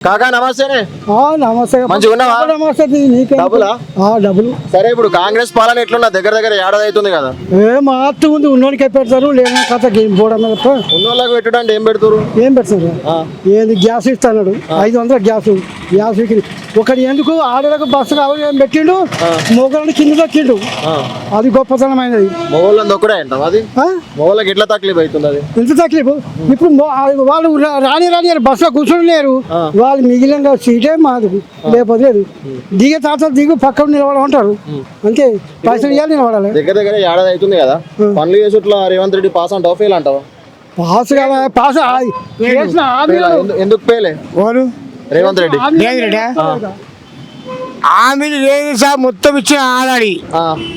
కాకా నమస్తేనే. నమస్తే. మంచిగా ఉన్నావా? నమస్తే. డబ్బులా? డబ్బులు. సరే ఇప్పుడు కాంగ్రెస్ పాలన ఎట్లున్నా దగ్గర దగ్గర ఏడాది అవుతుంది కదా. మాత్రం ఉంది, ఉన్నోడికే పెడతారు, లేని కథ పోవడం ఉన్నోళ్ళకి పెట్టడానికి ఏం పెడతారు? ఏం పెడతారు? ఏది గ్యాస్ ఇస్తాడు 500 గ్యాస్ ఒకటి ఎందుకు ఆడలకు బస్సు కావాలి ఏం పెట్టిండు, మొగలని కింద దొక్కిండు. అది గొప్పతనమైనది. మొగోళ్ళని దొక్కడే అంటాం. అది మొగోళ్ళకి ఎట్లా తక్లీఫ్ అవుతుంది? అది ఎంత తక్లీఫ్. ఇప్పుడు వాళ్ళు రాని బస్సులో కూర్చొని లేరు, వాళ్ళు మిగిలిన సీటే మాది, లేకపోతే లేదు. దిగే తాత దిగు పక్కన నిలబడి ఉంటారు అంతే. పైసలు ఇవ్వాలి, నిలబడాలి. దగ్గర దగ్గర ఏడాది అవుతుంది కదా. పనులు చేసేట్లా రేవంత్ రెడ్డి పాస్ అంటావా ఫెయిల్ అంటావా? పాస్ కదా, పాస్. ఎందుకు ఫెయిలే రేవంత్ రెడ్డి? హామీలు లేదు సార్, మొత్తం ఇచ్చిన ఆలాడి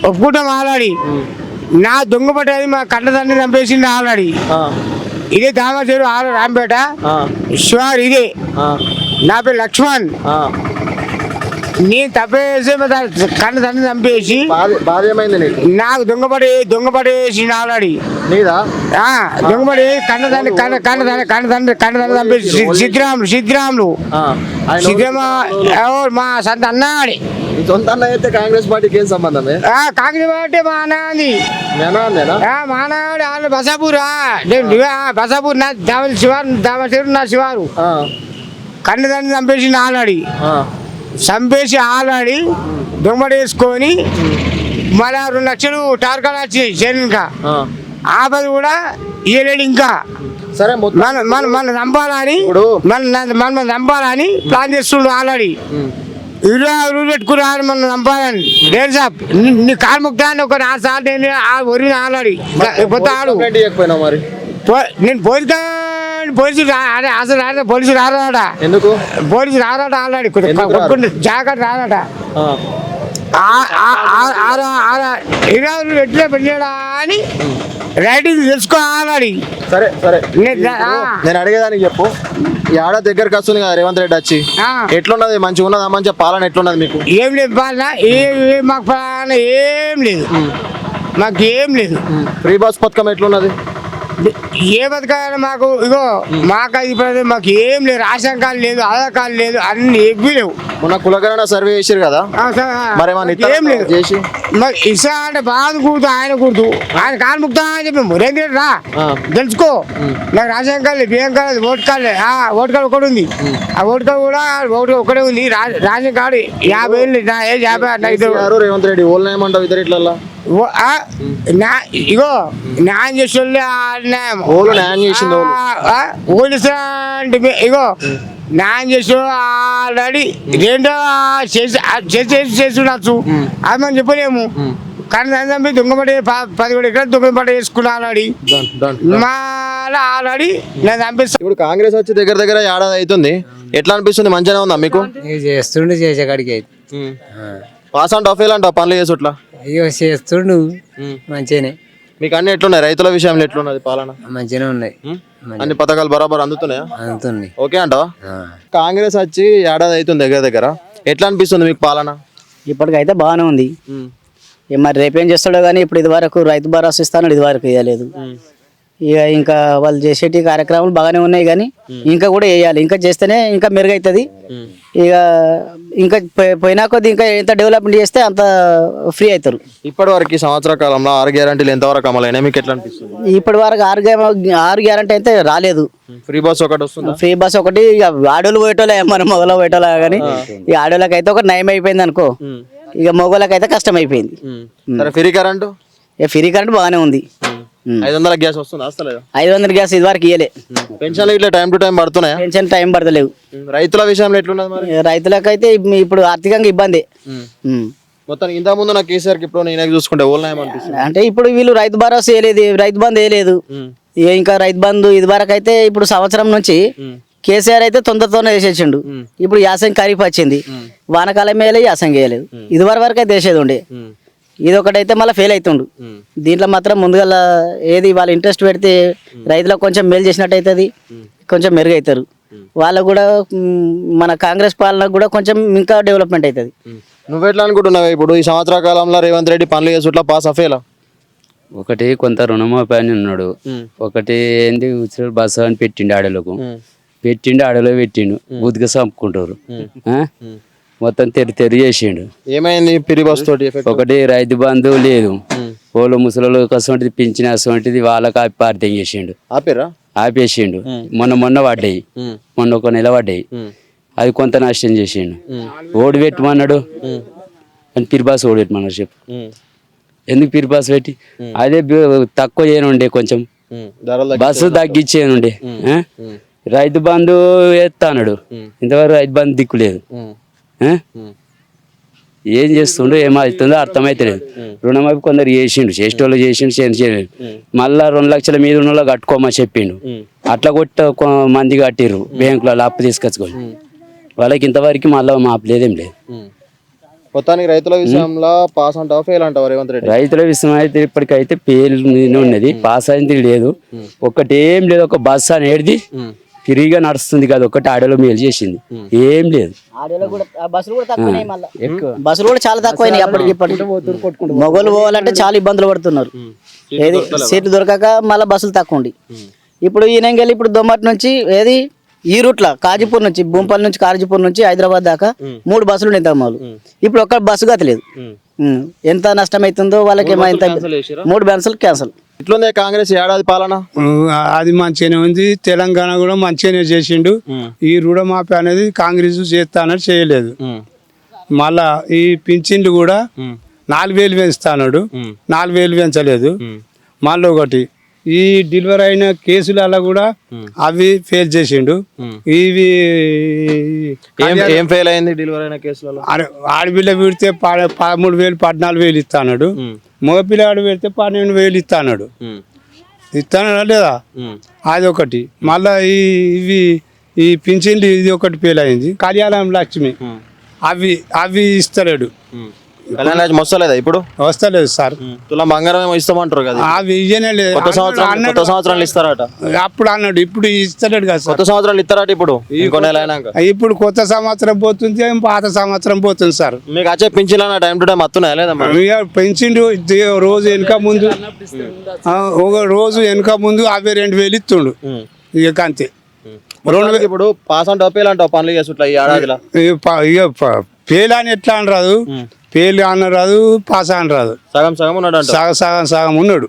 ఒప్పుకుంటాం. ఆలాడి నా దొంగ పట్టేది మా కన్నదాన్ని చంపేసింది ఆలాడి. ఇదే దామచేరు ఆరు రాంపేట షువర్. ఇదే నా పేరు లక్ష్మణ్. నేను తప్పేసి కన్న తండ్రి చంపేసి నాకు దొంగపడేసి ఆలాడి దొంగపడి కన్న తండ్రి చంపేసి సిద్ధరాములు మా సొంత అన్నాడి. సొంత అన్న అయితే కాంగ్రెస్ పార్టీకి ఏం సంబంధం? కాంగ్రెస్ పార్టీ మా అన్నది, మా అన్నాడు. వాళ్ళు బసాపూర్ నా శివారు, నా శివారు కన్న తండ్రి చంపేసి ఆలాడి. చంపేసి ఆలాడి దొంగడి వేసుకొని మళ్ళా 2 లక్షలు టార్కాలు వచ్చాయి ఇంకా. ఆపది కూడా ఇయ్యలేడు ఇంకా. సరే మన చంపాలని మన చంపాలని ప్లాన్ చేస్తుండు ఆల్రెడీ. 20 రోజులు పెట్టుకున్నారు మన చంపాలని. డేర్ షాప్ నీ కార్ముక్తాన్ని ఒక 4 సార్లు నేను ఒరిన ఆల్రెడీ. మరి నేను పోలీసులు అసలు పోలీసులు రారాట. ఎందుకు పోలీసులు రారాట ఆల్రెడీ. జాగ్రత్త రారాట. 20 ఎట్లా పెట్టాడా అని రైటింగ్ తెలుసుకో ఆల్రెడీ. సరే నేను అడిగేదానికి చెప్పు. ఈ ఏడాది దగ్గరకు వస్తుంది కదా రేవంత్ రెడ్డి వచ్చి, ఎట్లున్నది? మంచిగా ఉన్నదా? మంచిగా పాలన ఎట్లున్నది మీకు? ఏం లేదు పాలన, మాకు పాలన ఏం లేదు, మాకు ఏం లేదు. ఫ్రీ బస్ పథకం ఎట్లున్నది? ఏ బతకాలి మాకు? ఇగో మాకు అది మాకు ఏం లేదు. రేషన్ కార్డు లేదు, ఆధార్ కార్డు లేదు, అన్ని ఏవి లేవు. మొన్న కులకరణ సర్వే చేసారు కదా, ఏం లేదు. మాకు ఇసా అంటే బాధ కూర్చు, ఆయన కూర్చు, ఆయన కార్ముక్తా అని చెప్పి రేంద్రెడ్డి రా తెలుసుకో. నాకు రేషన్ కార్డు, బియ్యం కార్డు, ఓటు కార్డు ఒకటి ఉంది. ఆ ఓటు కార్డు కూడా ఒకటే ఉంది. రేషన్ కార్డు 50 నా ఏజ్ 50. రేవంత్ రెడ్డి ఓళ్ళు ఏమంటావు ఇద్దరు ఇట్లా? ఇగో న్యాయం చేసి ఇగో న్యాయం చేసి ఆల్రెడీ రెండో చేస్తుండొచ్చు. అది మనం చెప్పలేము. కానీ దొంగపడి 17 ఎకరాలు దొంగపడి వేసుకున్నాను ఆల్రెడీ నేను చంపిస్తాను. ఇప్పుడు కాంగ్రెస్ వచ్చి దగ్గర దగ్గర ఏడాది అవుతుంది. ఎట్లా అనిపిస్తుంది? మంచిగా ఉందా మీకు? చేస్తుండే చేసే కాడికి పాస్ అంటావు ఫెయిల్ అంటావు పనులు చేసుట్లా? అయ్యో చేస్తుండు మంచిగానే. మీకు అన్ని ఎట్లున్నాయి? రైతుల విషయంలో ఎట్లున్నది పాలన? మంచిగానే ఉన్నాయి. అన్ని పథకాలు బరాబర్ అందుతున్నాయా? అందుతుంది. ఓకే అంటావా? కాంగ్రెస్ వచ్చి ఏడాది అవుతుంది దగ్గర దగ్గర. ఎట్లా అనిపిస్తుంది మీకు పాలన? ఇప్పటికైతే బాగానే ఉంది. మరి రేపేం చేస్తాడో కానీ ఇప్పుడు ఇది వరకు రైతు భరోసా ఇస్తాను, ఇది వరకు వేయలేదు. ఇక ఇంకా వాళ్ళు చేసేటి కార్యక్రమాలు బాగానే ఉన్నాయి కానీ ఇంకా కూడా వేయాలి. ఇంకా చేస్తేనే ఇంకా మెరుగవుతుంది. ఇక ఇంకా పోయినా కొద్ది ఇంకా ఎంత డెవలప్మెంట్ చేస్తే అంత ఫ్రీ అవుతారు. ఇప్పటి వరకు సంవత్సర కాలంలో 6 గ్యారంటీలు ఎంతవరకు అమలైనా మీకు ఎట్లా అనిపిస్తుంది? ఇప్పటి వరకు 6 గ్యారంటీ అయితే రాలేదు. ఫ్రీ బస్ ఒకటి వస్తుంది. ఫ్రీ బస్ ఒకటి. ఇక ఆడోళ్ళు పోయేటోలే, మన మొగలో పోయేటోలే కానీ ఈ ఆడోళ్ళకి అయితే ఒక నయం అయిపోయింది అనుకో, ఇక మొగోళ్ళకి అయితే కష్టం అయిపోయింది. Free current? ఫ్రీ కరెంట్ బాగానే ఉంది. 500 గ్యాస్ వస్తుంది? 500 గ్యాస్ ఇది వరకు ఇయ్యలే. పెన్షన్లు ఇట్లా టైం టు టైం పడుతున్నాయా? పెన్షన్ టైం పడతలేవు. రైతుల విషయంలో ఎట్లున్నది మరి? రైతులకైతే ఇప్పుడు ఆర్థికంగా ఇబ్బంది. మొత్తం ఇంత ముందు నాకు కేసీఆర్ కి ఇప్పుడు నేను చూసుకుంటే అంటే ఇప్పుడు వీళ్ళు రైతు భరోసా వేయలేదు, రైతు బంధు వేయలేదు. ఇంకా రైతు బంధు ఇది వరకు అయితే ఇప్పుడు సంవత్సరం నుంచి కేసీఆర్ అయితే తొందరతోనే వేసేసిండు. ఇప్పుడు యాసంగి ఖరీఫ్ వచ్చింది, వానకాలం వేయలే, యాసంగి వేయలేదు. ఇది వరకు అయితే వేసేది ఉండే. ఇది ఒకటైతే మళ్ళీ ఫెయిల్ అవుతుండు. దీంట్లో మాత్రం ముందుగా ఏది వాళ్ళ ఇంట్రెస్ట్ పెడితే రైతులకు కొంచెం మేలు చేసినట్టు అవుతుంది, కొంచెం మెరుగవుతారు. వాళ్ళకు కూడా మన కాంగ్రెస్ పాలనకు కూడా కొంచెం ఇంకా డెవలప్మెంట్ అవుతుంది. నువ్వెట్లా అనుకుంటున్నావు? ఇప్పుడు ఈ సంవత్సర కాలంలో రేవంత్ రెడ్డి పనులు చేసుట్లా పాస్ అఫేలా? ఒకటి కొంత రుణమాఫీ అని ఉన్నాడు, ఒకటి ఏంది ఉచిత బస్సు అని పెట్టిండు ఆడలకు. పెట్టిండు అడవిలో పెట్టిండు ఉతిక చంపుకుంటారు మొత్తం తెరి చేసిండు. ఏమైంది పిరి బస్ తోటి ఎఫెక్ట్? ఒకటి రైతు బంధు లేదు, ఓళ్ళు ముసలు కసంటిది పింఛన్ అసంటిది వాళ్ళకి ఆపి చేసిండు, ఆపేరా? ఆపేసిండు. మొన్న పడ్డాయి, మొన్న ఒక నెల పడ్డాయి, అది కొంత నష్టం చేసిండు. ఓడి పెట్టమన్నాడు అని పిరిబాస్ ఓడి పెట్టమన్నాడు. చెప్పు ఎందుకు పిరిబాస్ పెట్టి? అదే తక్కువ చేయనుండే, కొంచెం బస్సు తగ్గించేయనుండే. రైతు బంధు ఎత్తాడు, ఇంతవరకు రైతు బంధు దిక్కులేదు. ఏం చేస్తుండో ఏమవుతుందో అర్థమైతలేదు. రుణమాఫీ కొందరు చేసేటోళ్ళు చేయలేదు. మళ్ళా 2 లక్షల మీద ఉన్న కట్టుకోమని చెప్పిండు. అట్లా మంది కట్టిర్రు బ్యాంకులలో అప్పు తీసుకొచ్చుకొని. వాళ్ళకి ఇంతవరకు మళ్ళీ మాపలేదేం లేదు. మొత్తానికి రైతుల విషయంలో పాస్ అంటావా ఫెయిల్ అంటావా రేవంత్ రెడ్డి? రైతుల విషయం అయితే ఇప్పటికైతే ఫెయిల్ ఉన్నది, పాస్ అయింది లేదు. ఒక్కటేం లేదు, ఒక బస్సు అనేది ఫ్రీగా నడుస్తుంది కదా, ఒకటి ఆడలో మేలు చేసింది, ఏం లేదు. బస్సులు కూడా చాలా తక్కువైనాయి అప్పటికి. మొగోళ్ళు పోవాలంటే చాలా ఇబ్బందులు పడుతున్నారు. ఏది సీట్లు దొరకక మళ్ళీ బస్సులు తక్కువ ఉండి. ఇప్పుడు ఈయనకెళ్ళి ఇప్పుడు దొమ్మటి నుంచి ఏది ఈ రూట్ల కాజీపూర్ నుంచి, భూంపల్లి నుంచి, కాజీపూర్ నుంచి హైదరాబాద్ దాకా 3 బస్సులు ఉన్నాయి తమ్ముళ్ళు. ఇప్పుడు ఒక్క బస్సు గతలేదు. ఎంత నష్టం అవుతుందో వాళ్ళకి. 3 బస్సులు క్యాన్సల్. ఇట్లుందే కాంగ్రెస్ ఏడాది పాలన? అది మంచిగానే ఉంది. తెలంగాణ కూడా మంచిగానే చేసిండు. ఈ రుణమాఫీ అనేది కాంగ్రెస్ చేస్తానని చేయలేదు. మళ్ళా ఈ పింఛన్లు కూడా 4,000 పెంచుతాడు, 4,000 పెంచలేదు. మళ్ళీ ఒకటి ఈ డెలివరీ అయిన కేసులలో కూడా అవి ఫెయిల్ చేసిండు. ఇవి ఏం ఫెయిల్ అయింది డెలివరీ అయిన కేసులలో? ఆడపిల్ల పెడితే 13,000 14,000 ఇస్తాడు, మగపిల్లవాడు పెడితే 12,000 ఇస్తాడు. ఇస్తానా లేదా? అది ఒకటి. మళ్ళా ఈ పింఛన్లు ఇది ఒకటి ఫెయిల్ అయింది. కళ్యాణం లక్ష్మి అవి ఇస్తలేడు. వస్తలేదా ఇప్పుడు? వస్తలేదు సార్. తులా బంగారం ఏమో ఇస్తామంటారు కదా, అవి ఇయ్యనే లేదు. కొత్త సంవత్సరాలు ఇస్తారట. అప్పుడు అన్నాడు, ఇప్పుడు ఇస్తలేడు కదా సార్. కొత్త సంవత్సరాలు ఇస్తారట ఇప్పుడు, ఇంకో నెల అయినాక. ఇప్పుడు కొత్త సంవత్సరం పోతుంది, పాత సంవత్సరం పోతుంది సార్. మీకు వచ్చే పింఛన్లు టైం టు టైం వస్తున్నాయా లేదా? పెంచిండు రోజు వెనక ముందు, ఒక రోజు వెనక ముందు అవి 2,000 ఇస్తుండు. ఇక అంతే. ఇప్పుడు పాస్ అంటావు ఫెయిల్ అంటావు పనులు చేసుట్లా ఈ ఏడాదిలో? ఫెయిల్ అని ఎట్లా అని రాదు, ఫెయిల్ అని రాదు, పాస్ అని రాదు. సగం సగం ఉన్నాడు. సగం ఉన్నాడు.